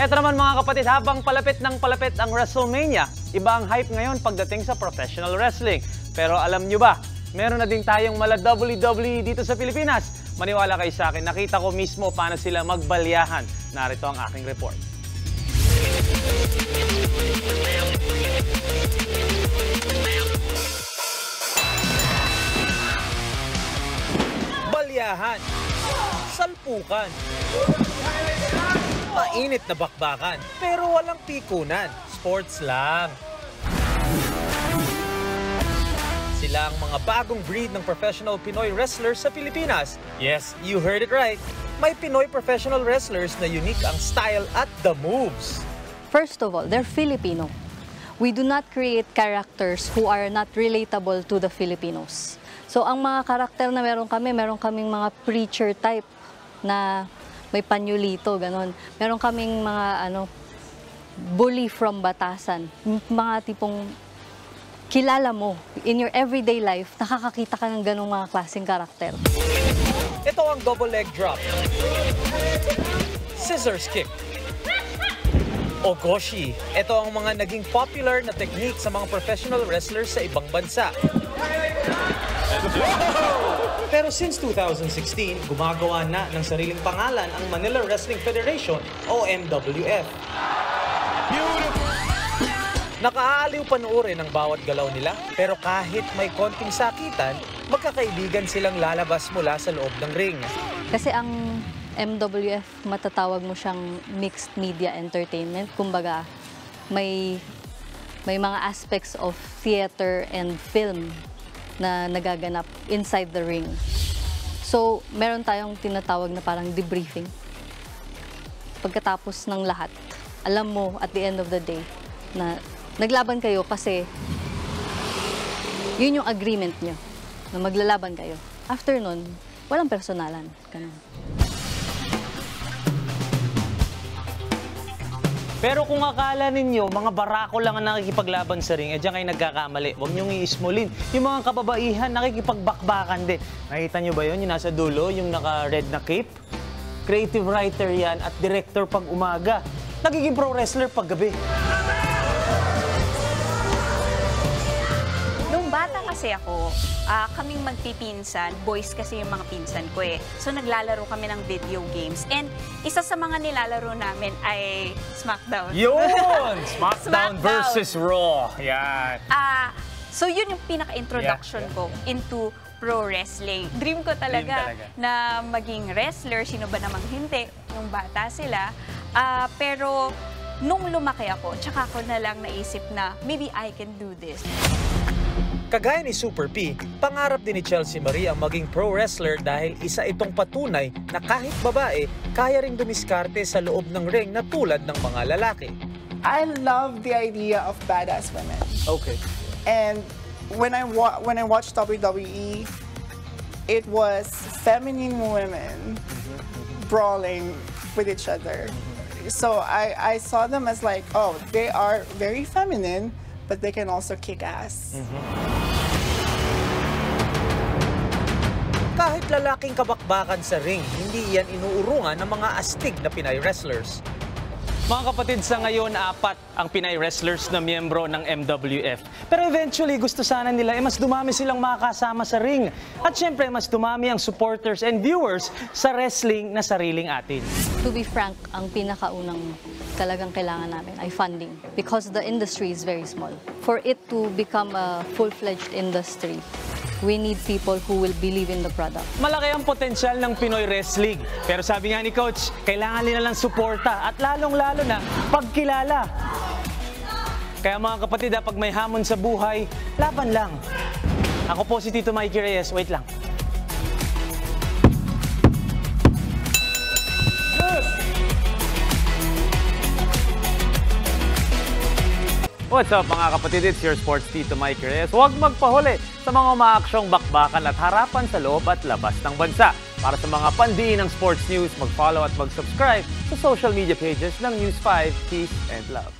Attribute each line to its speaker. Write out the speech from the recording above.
Speaker 1: Eto naman mga kapatid, habang palapit ng palapit ang WrestleMania, iba ang hype ngayon pagdating sa professional wrestling. Pero alam nyo ba, meron na din tayong mala WWE dito sa Pilipinas. Maniwala kayo sa akin, nakita ko mismo paano sila magbalyahan. Narito ang aking report.
Speaker 2: Balyahan, salpukan, mainit na bakbakan, pero walang pikunan. Sports lang. Sila ang mga bagong breed ng professional Pinoy wrestlers sa Pilipinas. Yes, you heard it right. May Pinoy professional wrestlers na unique ang style at the moves.
Speaker 3: First of all, they're Filipino. We do not create characters who are not relatable to the Filipinos. So ang mga karakter na meron kaming mga preacher type na may panyulito, ganon. Meron kaming mga bully from Batasan. Mga tipong kilala mo, in your everyday life, nakakakita ka ng ganong mga klaseng karakter.
Speaker 2: Ito ang double leg drop, scissors kick, ogoshi. Ito ang mga naging popular na technique sa mga professional wrestlers sa ibang bansa. Pero since 2016, gumagawa na ng sariling pangalan ang Manila Wrestling Federation o MWF. Nakaaaliw panoorin ang bawat galaw nila, pero kahit may konting sakitan, magkakaibigan silang lalabas mula sa loob ng ring.
Speaker 3: Kasi ang MWF, matatawag mo siyang mixed media entertainment. Kumbaga, may mga aspects of theater and film na nagaganap inside the ring. So, meron tayong tinatawag na parang debriefing. Pagkatapos ng lahat, alam mo at the end of the day na naglaban kayo kasi yun yung agreement nyo, na maglalaban kayo. After nun, walang personalan. Ganun.
Speaker 1: Pero kung akala ninyo, mga barako lang ang nakikipaglaban sa ring, diyan kayo nagkakamali. Huwag niyong iismulin. Yung mga kababaihan, nakikipagbakbakan din. Nakita niyo ba yun? Yung nasa dulo, yung naka-red na cape? Creative writer yan at director pag umaga. Nagiging pro wrestler pag gabi.
Speaker 4: Nung bata kasi ako, kaming magpipinsan, boys kasi yung mga pinsan ko eh. So naglalaro kami ng video games. And isa sa mga nilalaro namin ay SmackDown.
Speaker 1: Yun! SmackDown versus Raw. Yan.
Speaker 4: So yun yung pinaka-introduction ko into pro wrestling. Dream ko talaga na maging wrestler. Sino ba namang hindi? Nung bata sila. Pero nung lumaki ako, tsaka ko na lang naisip na maybe I can do this.
Speaker 2: Kagaya ni Super P, pangarap din ni Chelsea Marie ang maging pro wrestler dahil isa itong patunay na kahit babae, kaya ring dumiskarte sa loob ng ring na tulad ng mga lalaki.
Speaker 5: I love the idea of badass women.
Speaker 2: Okay.
Speaker 5: And when I watched WWE, it was feminine women brawling with each other. So I saw them as like, oh, they are very feminine, but they can also kick ass.
Speaker 2: Kahit lalaking kabakbakan sa ring, hindi yan inuurungan ng mga astig na Pinay wrestlers.
Speaker 1: Mga kapatid, sa ngayon, 4 ang Pinay wrestlers na miyembro ng MWF. Pero eventually, gusto sana nila mas dumami silang makakasama sa ring. At syempre, mas dumami ang supporters and viewers sa wrestling na sariling atin.
Speaker 3: To be frank, ang pinakaunang talagang kailangan namin ay funding because the industry is very small. For it to become a full-fledged industry, we need people who will believe in the product.
Speaker 1: Malaki ang potensyal ng Pinoy wrestling. Pero sabi nga ni Coach, kailangan nila lang suporta at lalong-lalo na pagkilala. Kaya mga kapatid, pag may hamon sa buhay, laban lang. Ako po si Tito Mikey Reyes. Wait lang. What's up mga kapatid? It's your sports Tito Mikey Reyes. Huwag magpahuli sa mga umaaksyong bakbakan at harapan sa loob at labas ng bansa. Para sa mga pandiin ng sports news, mag-follow at mag-subscribe sa social media pages ng News 5. Peace and love.